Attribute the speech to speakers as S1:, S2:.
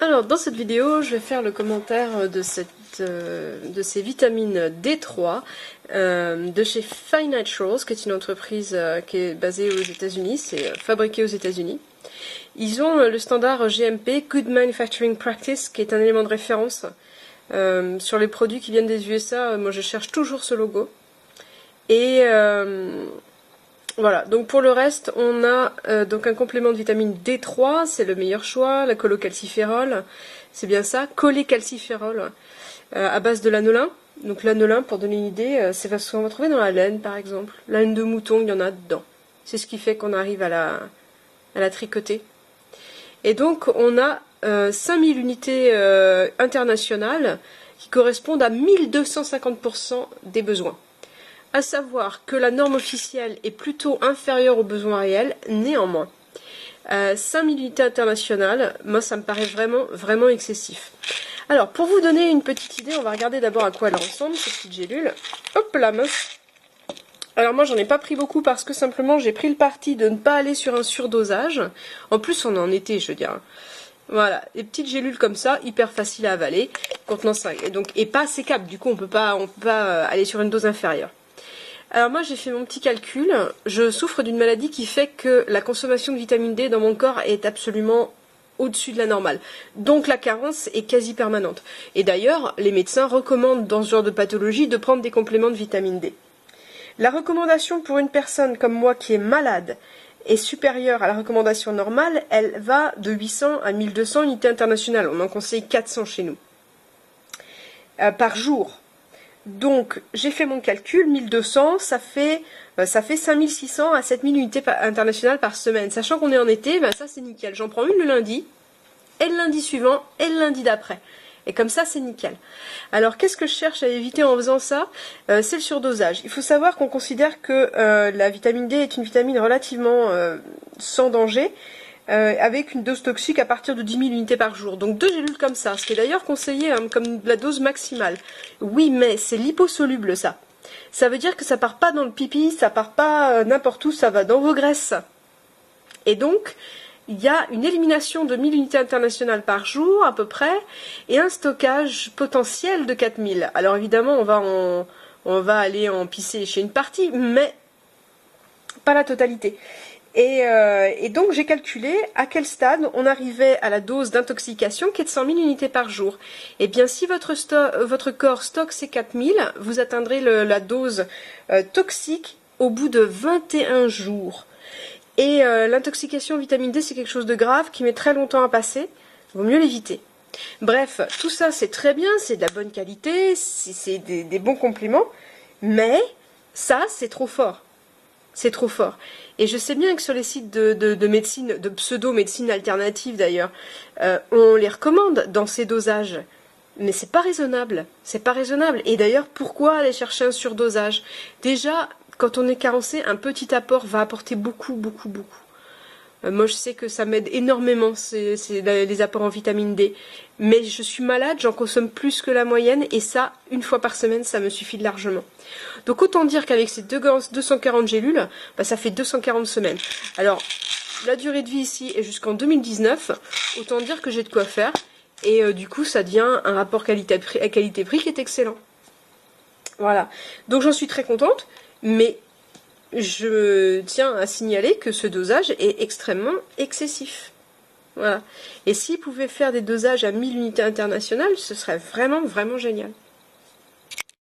S1: Alors, dans cette vidéo, je vais faire le commentaire de ces vitamines D3 de chez Fine Naturals, qui est une entreprise qui est basée aux États-Unis, c'est fabriqué aux États-Unis. Ils ont le standard GMP, Good Manufacturing Practice, qui est un élément de référence sur les produits qui viennent des USA. Moi, je cherche toujours ce logo. Et voilà, donc pour le reste, on a donc un complément de vitamine D3, c'est le meilleur choix, la cholecalciférol, c'est bien ça, cholecalciférol, à base de lanolin. Donc lanolin, pour donner une idée, c'est ce qu'on va trouver dans la laine par exemple. La laine de mouton, il y en a dedans. C'est ce qui fait qu'on arrive à la tricoter. Et donc on a 5000 unités internationales qui correspondent à 1250% des besoins. À savoir que la norme officielle est plutôt inférieure aux besoins réels, néanmoins. 5000 unités internationales, moi ça me paraît vraiment excessif. Alors, pour vous donner une petite idée, on va regarder d'abord à quoi elles ressemblent, ces petites gélules. Hop là, mince. Alors moi j'en ai pas pris beaucoup parce que simplement j'ai pris le parti de ne pas aller sur un surdosage. En plus on est en été, je veux dire. Voilà, des petites gélules comme ça, hyper faciles à avaler, contenant 5. Et pas sécables, du coup on peut pas aller sur une dose inférieure. Alors moi j'ai fait mon petit calcul, je souffre d'une maladie qui fait que la consommation de vitamine D dans mon corps est absolument au-dessus de la normale. Donc la carence est quasi permanente. Et d'ailleurs, les médecins recommandent dans ce genre de pathologie de prendre des compléments de vitamine D. La recommandation pour une personne comme moi qui est malade est supérieure à la recommandation normale, elle va de 800 à 1200 unités internationales. On en conseille 400 chez nous. Par jour. Donc, j'ai fait mon calcul, 1200, ça fait 5600 à 7000 unités internationales par semaine. Sachant qu'on est en été, ben ça c'est nickel. J'en prends une le lundi, et le lundi suivant, et le lundi d'après. Et comme ça, c'est nickel. Alors, qu'est-ce que je cherche à éviter en faisant ça? C'est le surdosage. Il faut savoir qu'on considère que la vitamine D est une vitamine relativement sans danger, avec une dose toxique à partir de 10 000 unités par jour. Donc 2 gélules comme ça, ce qui est d'ailleurs conseillé comme la dose maximale. Oui, mais c'est liposoluble ça. Ça veut dire que ça part pas dans le pipi, ça part pas n'importe où, ça va dans vos graisses. Et donc, il y a une élimination de 1000 unités internationales par jour à peu près, et un stockage potentiel de 4000. Alors évidemment, on va aller en pisser chez une partie, mais pas la totalité. Et donc j'ai calculé à quel stade on arrivait à la dose d'intoxication qui est de 100 000 unités par jour. Et bien si votre corps stocke ces 4000, vous atteindrez la dose toxique au bout de 21 jours. Et l'intoxication vitamine D c'est quelque chose de grave qui met très longtemps à passer, il vaut mieux l'éviter. Bref, tout ça c'est très bien, c'est de la bonne qualité, c'est des bons compléments, mais ça c'est trop fort. C'est trop fort. Et je sais bien que sur les sites de médecine, de pseudo-médecine alternative d'ailleurs, on les recommande dans ces dosages. Mais c'est pas raisonnable. C'est pas raisonnable. Et d'ailleurs, pourquoi aller chercher un surdosage? Déjà, quand on est carencé, un petit apport va apporter beaucoup. Moi, je sais que ça m'aide énormément, les apports en vitamine D. Mais je suis malade, j'en consomme plus que la moyenne, et ça, une fois par semaine, ça me suffit largement. Donc autant dire qu'avec ces 240 gélules, bah, ça fait 240 semaines. Alors, la durée de vie ici est jusqu'en 2019, autant dire que j'ai de quoi faire, et du coup, ça devient un rapport qualité-prix qui est excellent. Voilà. Donc j'en suis très contente, mais je tiens à signaler que ce dosage est extrêmement excessif. Voilà. Et s'ils pouvaient faire des dosages à 1000 unités internationales, ce serait vraiment génial.